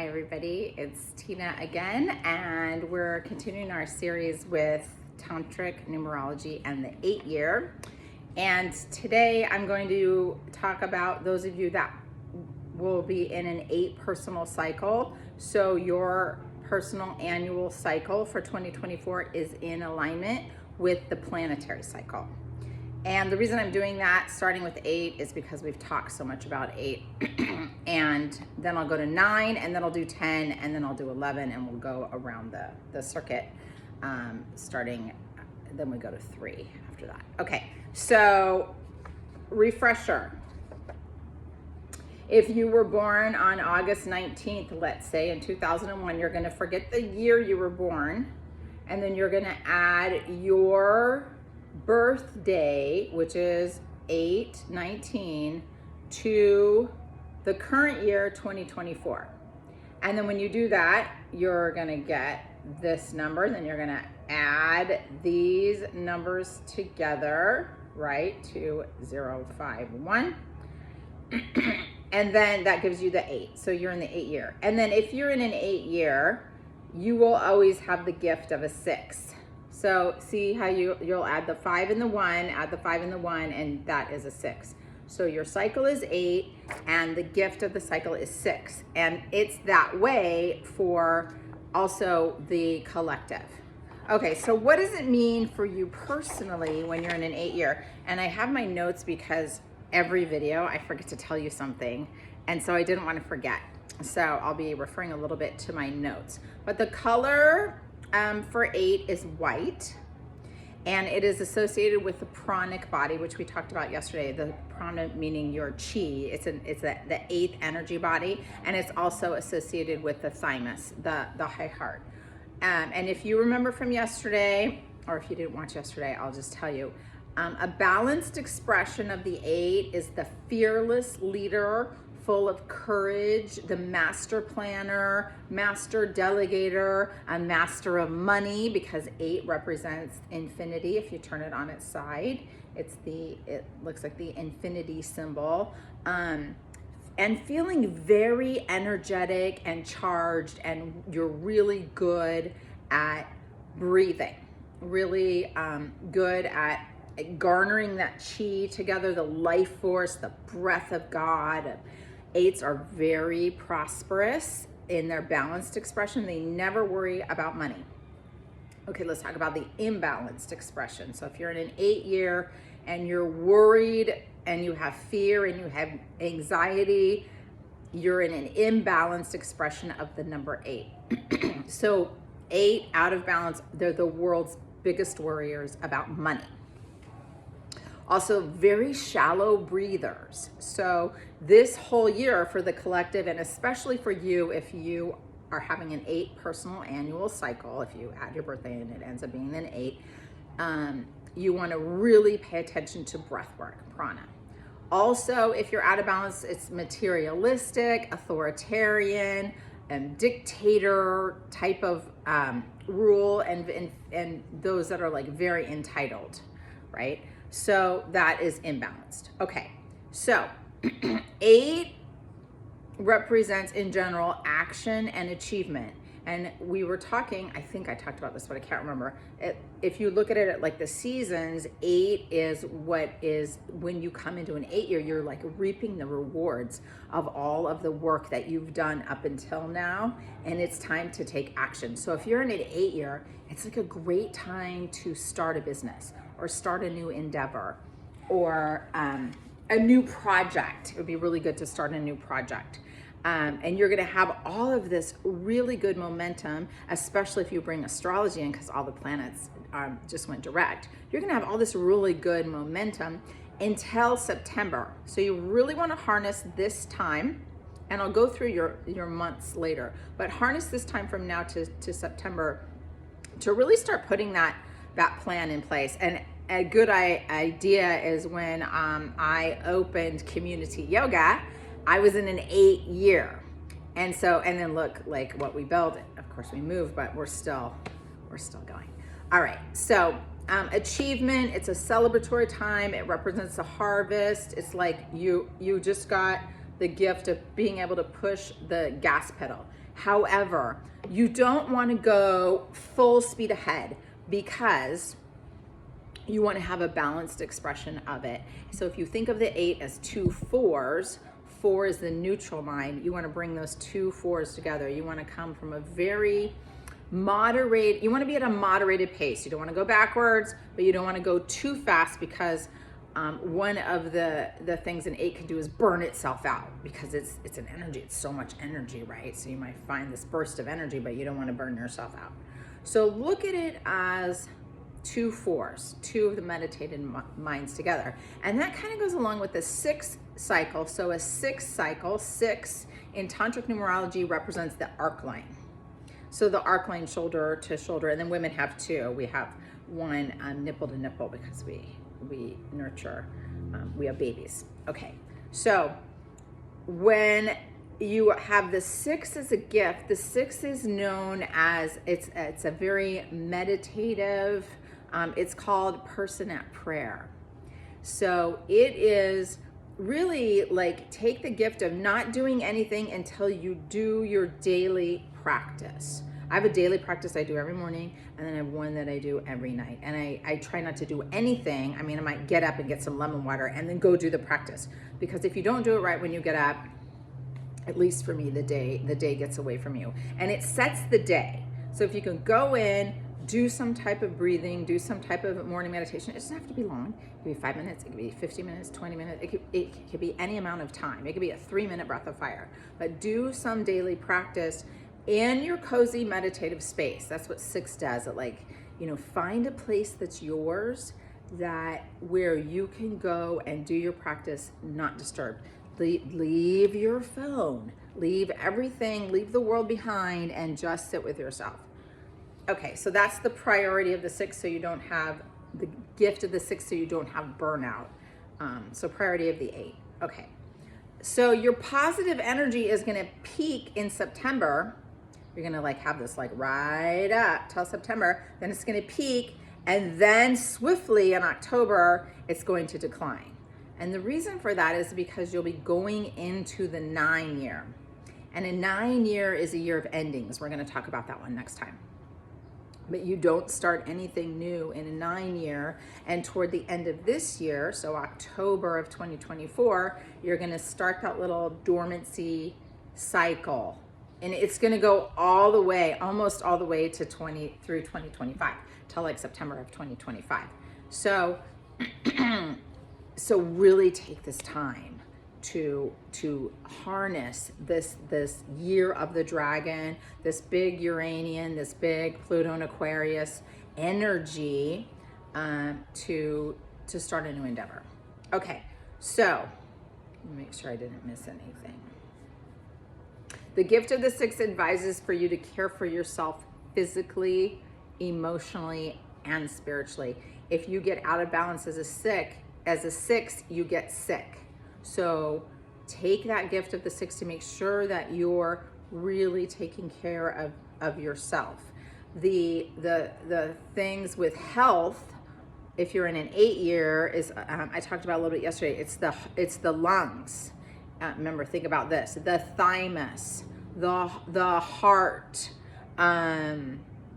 Hi everybody, it's Tina again, and we're continuing our series with Tantric Numerology and the 8-year. And today I'm going to talk about those of you that will be in an 8 personal cycle. So your personal annual cycle for 2024 is in alignment with the planetary cycle. And the reason I'm doing that, starting with 8, is because we've talked so much about 8. And then I'll go to 9, and then I'll do 10, and then I'll do 11, and we'll go around the circuit, starting, then we go to 3 after that. Okay, so refresher. If you were born on August 19th, let's say, in 2001, you're gonna forget the year you were born, and then you're gonna add your birthday, which is 8/19, to the current year 2024. And then when you do that, you're gonna get this number, then you're gonna add these numbers together, right, to 051. And then that gives you the 8. So you're in the 8-year. And then if you're in an 8-year, you will always have the gift of a 6. So see how you'll add the 5 and the 1, add the 5 and the 1, and that is a 6. So your cycle is 8, and the gift of the cycle is 6. And it's that way for also the collective. Okay, so what does it mean for you personally when you're in an 8-year? And I have my notes because every video I forget to tell you something, and so I didn't want to forget. So I'll be referring a little bit to my notes. But the color for 8 is white, and it is associated with the pranic body, which we talked about yesterday. The prana meaning your chi. It's the 8th energy body, and it's also associated with the thymus, the high heart. And if you remember from yesterday, or if you didn't watch yesterday, I'll just tell you, a balanced expression of the 8 is the fearless leader, full of courage, the master planner, master delegator, a master of money, because 8 represents infinity. If you turn it on its side, it looks like the infinity symbol. And feeling very energetic and charged, and you're really good at breathing, really good at garnering that chi together, the life force, the breath of God. 8s are very prosperous in their balanced expression. They never worry about money. Okay, let's talk about the imbalanced expression. So if you're in an 8-year and you're worried and you have fear and you have anxiety, you're in an imbalanced expression of the number 8. So 8 out of balance, they're the world's biggest worriers about money. Also very shallow breathers. So this whole year for the collective, and especially for you, if you are having an 8 personal annual cycle, if you add your birthday and it ends up being an 8, you want to really pay attention to breath work, prana. Also, if you're out of balance, it's materialistic, authoritarian, and dictator type of rule, and those that are like very entitled, right? So that is imbalanced. Okay, so 8 represents in general action and achievement. And we were talking, I think I talked about this, but I can't remember. If you look at it like the seasons, 8 is what is, when you come into an 8-year, you're like reaping the rewards of all of the work that you've done up until now, and it's time to take action. So if you're in an 8-year, it's like a great time to start a business, or start a new endeavor, or a new project. It would be really good to start a new project. And you're gonna have all of this really good momentum, especially if you bring astrology in, because all the planets just went direct. You're gonna have all this really good momentum until September. So you really wanna harness this time, and I'll go through your months later, but harness this time from now to September to really start putting that plan in place. And a good idea is when I opened community yoga, I was in an 8-year. And then look like what we built. Of course we moved, but we're still going. All right, so achievement, it's a celebratory time. It represents the harvest. It's like you just got the gift of being able to push the gas pedal. However, you don't want to go full speed ahead because you want to have a balanced expression of it. So if you think of the 8 as 2 4s, 4 is the neutral mind. You want to bring those 2 4s together. You want to come from a very moderate, you want to be at a moderated pace. You don't want to go backwards, but you don't want to go too fast because one of the things an 8 can do is burn itself out because it's an energy. It's so much energy, right? So you might find this burst of energy, but you don't want to burn yourself out. So look at it as 2 4s, 2 of the meditated minds together. And that kind of goes along with the 6th cycle. So a 6th cycle, 6 in Tantric Numerology represents the arc line. So the arc line, shoulder to shoulder, and then women have 2. We have 1 nipple to nipple because we nurture, we have babies. Okay, so when you have the 6 as a gift, the 6 is known as, it's a very meditative, it's called person at prayer. So it is really like, take the gift of not doing anything until you do your daily practice. I have a daily practice I do every morning, and then I have one that I do every night. And I try not to do anything. I mean, I might get up and get some lemon water and then go do the practice. Because if you don't do it right when you get up, at least for me, the day gets away from you. And it sets the day. So if you can go in, do some type of breathing, do some type of morning meditation. It doesn't have to be long. It could be 5 minutes, it could be 50 minutes, 20 minutes. It could be any amount of time. It could be a 3-minute breath of fire. But do some daily practice in your cozy meditative space. That's what 6 does. It, like, you know, find a place that's yours, that where you can go and do your practice not disturbed. Leave your phone, leave everything, leave the world behind, and just sit with yourself. Okay, so that's the priority of the 6, so you don't have the gift of the 6, so you don't have burnout. So priority of the 8. Okay, so your positive energy is going to peak in September. You're going to like have this like right up till September, then it's going to peak, and then swiftly in October it's going to decline. And the reason for that is because you'll be going into the 9 year. And a 9 year is a year of endings. We're going to talk about that one next time. But you don't start anything new in a 9 year. And toward the end of this year, so October of 2024, you're going to start that little dormancy cycle. And it's going to go all the way, almost all the way to through 2025, till like September of 2025. So really take this time to harness this year of the dragon, this big Uranian, this big Pluto and Aquarius energy, to start a new endeavor. Okay, so make sure I didn't miss anything. The gift of the 6 advises for you to care for yourself physically, emotionally, and spiritually. If you get out of balance as a 6, you get sick. So take that gift of the 6 to make sure that you're really taking care of yourself. The things with health, if you're in an 8 year, is I talked about a little bit yesterday. It's the lungs. Remember, think about this: the thymus, the heart,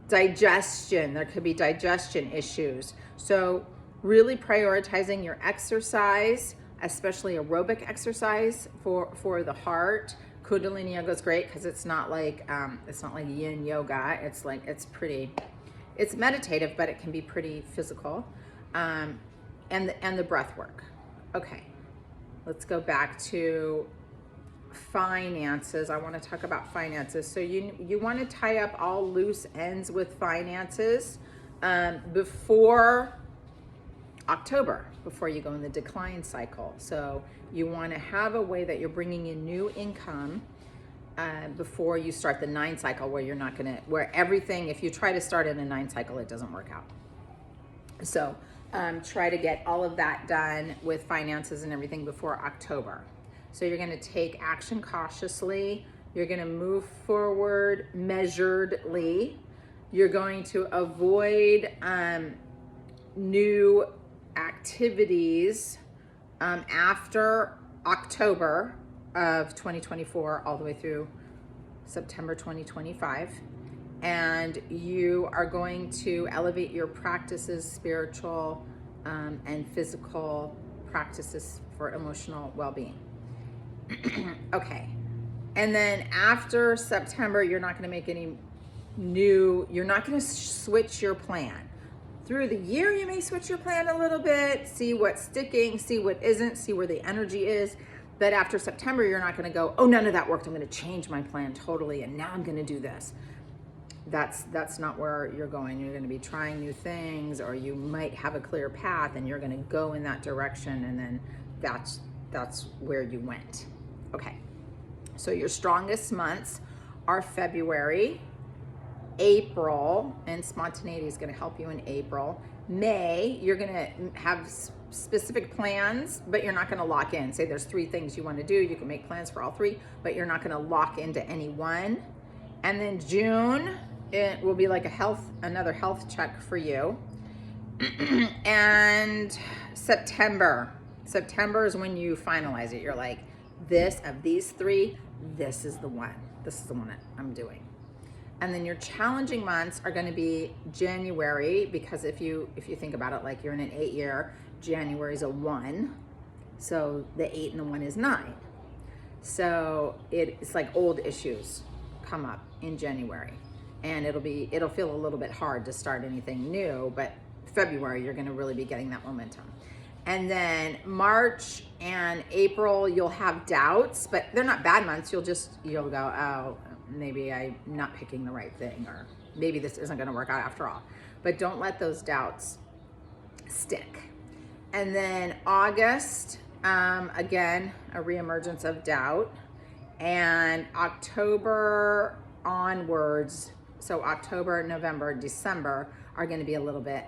digestion. There could be digestion issues. So really prioritizing your exercise, especially aerobic exercise for the heart. Kundalini yoga is great because it's not like yin yoga. It's meditative, but it can be pretty physical. And the breath work. Okay, let's go back to finances. I want to talk about finances. So you want to tie up all loose ends with finances before October, before you go in the decline cycle. So you want to have a way that you're bringing in new income before you start the 9 cycle, where everything, if you try to start in a 9 cycle, it doesn't work out. So try to get all of that done with finances and everything before October. So you're going to take action cautiously. You're going to move forward measuredly. You're going to avoid new activities after October of 2024 all the way through September 2025. And you are going to elevate your practices, spiritual and physical practices for emotional well-being. Okay. And then after September, you're not going to make any you're not going to switch your plan. Through the year, you may switch your plan a little bit, see what's sticking, see what isn't, see where the energy is. But after September, you're not going to go, oh, none of that worked, I'm going to change my plan totally, and now I'm going to do this. That's not where you're going. You're going to be trying new things, or you might have a clear path and you're going to go in that direction, and then that's where you went. Okay. So your strongest months are February, April, and spontaneity is going to help you in April. May, you're going to have specific plans, but you're not going to lock in. Say there's 3 things you want to do. You can make plans for all 3, but you're not going to lock into any one. And then June, it will be like another health check for you. And September is when you finalize it. You're like, of these 3, this is the one. This is the one that I'm doing. And then your challenging months are going to be January, because if you think about it, like you're in an 8-year, January is a 1. So the 8 and the 1 is 9. So it's like old issues come up in January, and it'll feel a little bit hard to start anything new, but February, you're going to really be getting that momentum. And then March and April, you'll have doubts, but they're not bad months. You'll go, oh, maybe I'm not picking the right thing, or maybe this isn't going to work out after all. But don't let those doubts stick. And then August, again, a reemergence of doubt. And October onwards, so October, November, December are going to be a little bit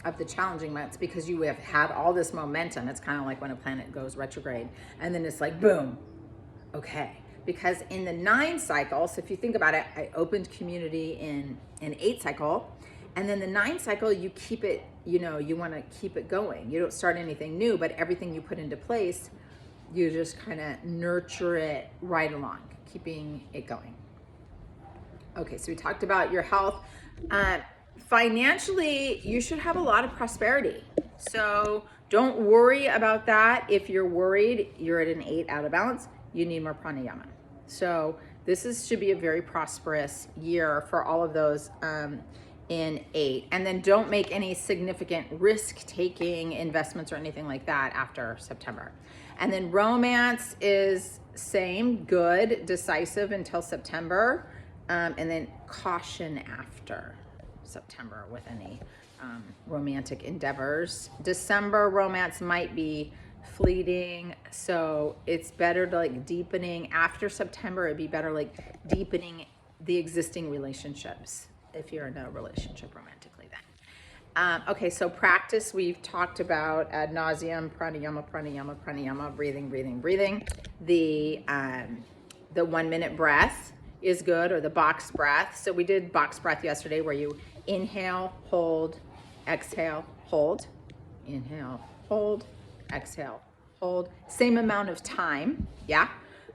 of the challenging months, because you have had all this momentum. It's kind of like when a planet goes retrograde, and then it's like, boom, okay. Because in the 9 cycle, so if you think about it, I opened community in an 8 cycle, and then the 9 cycle, you keep it, you want to keep it going. You don't start anything new, but everything you put into place, you just kind of nurture it right along, keeping it going. Okay, so we talked about your health. Financially, you should have a lot of prosperity. So don't worry about that. If you're worried, you're at an 8 out of balance, you need more pranayama. So this should be a very prosperous year for all of those in 8. And then don't make any significant risk-taking investments or anything like that after September. And then romance is same, good, decisive until September, and then caution after September with any romantic endeavors. December romance might be fleeting, so it's better to deepening after September. It'd be better deepening the existing relationships if you're in a relationship romantically then. Okay, so practice we've talked about ad nauseum, pranayama, breathing. The 1-minute breath is good, or the box breath. So we did box breath yesterday, where you inhale, hold, exhale, hold, inhale, hold, exhale, hold. Same amount of time, yeah?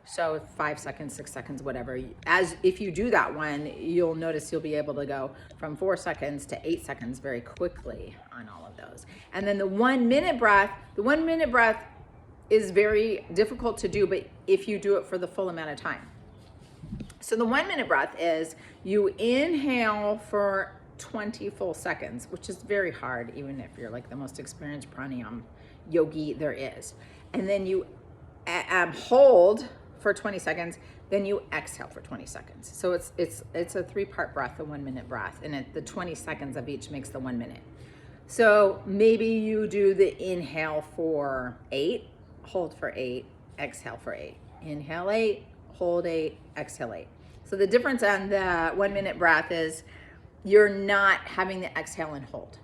So 5 seconds, 6 seconds, whatever. If you do that one, you'll notice you'll be able to go from 4 seconds to 8 seconds very quickly on all of those. And then the 1-minute breath, is very difficult to do, but if you do it for the full amount of time. So the 1-minute breath is you inhale for 20 full seconds, which is very hard, even if you're the most experienced pranayam yogi there is. And then you hold for 20 seconds, then you exhale for 20 seconds. So it's a 3-part breath, the 1-minute breath, and the 20 seconds of each makes the 1 minute. So maybe you do the inhale for 8, hold for 8, exhale for 8. Inhale 8, hold 8, exhale 8. So the difference on the 1-minute breath is you're not having the exhale and hold.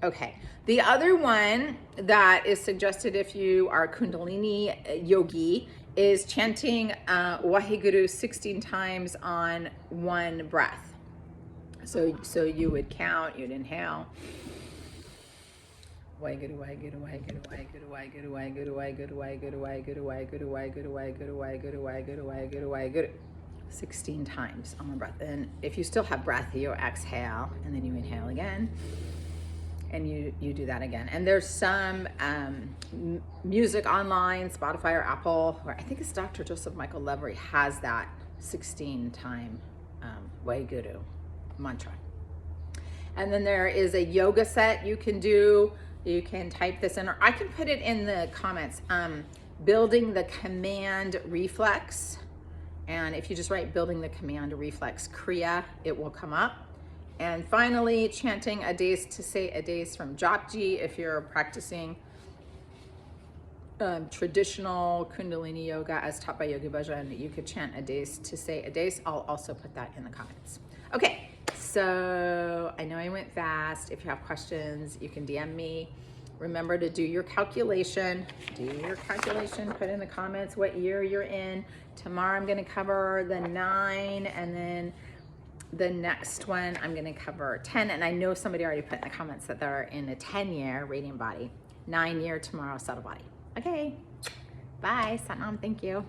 Okay, the other one that is suggested if you are Kundalini yogi is chanting Wahe Guru 16 times on 1 breath. So you would count, you'd inhale, Wahe Guru, Wahe Guru, Wahe Guru, Wahe Guru, Wahe Guru, Wahe Guru, Wahe Guru, Wahe Guru, Wahe Guru, Wahe Guru, Wahe Guru, Wahe Guru, Wahe Guru, Wahe Guru, Wahe Guru, Wahe Guru. 16 times on my breath. And if you still have breath, you exhale, and then you inhale again, and you do that again. And there's some music online, Spotify or Apple, where I think it's Dr. Joseph Michael Levery has that 16-time Wahe Guru mantra. And then there is a yoga set you can do. You can type this in, or I can put it in the comments. Building the command reflex. And if you just write building the command reflex Kriya, it will come up. And finally, chanting Adays Tisai Adays from Jaapji. If you're practicing traditional Kundalini yoga as taught by Yogi Bhajan, you could chant Adays Tisai Adays. I'll also put that in the comments. Okay, so I know I went fast. If you have questions, you can DM me. Remember to do your calculation. Do your calculation. Put in the comments what year you're in. Tomorrow I'm going to cover the 9, and then the next one I'm going to cover 10. And I know somebody already put in the comments that they're in a 10-year radiant body. 9-year tomorrow subtle body. Okay. Bye. Satnam. Thank you.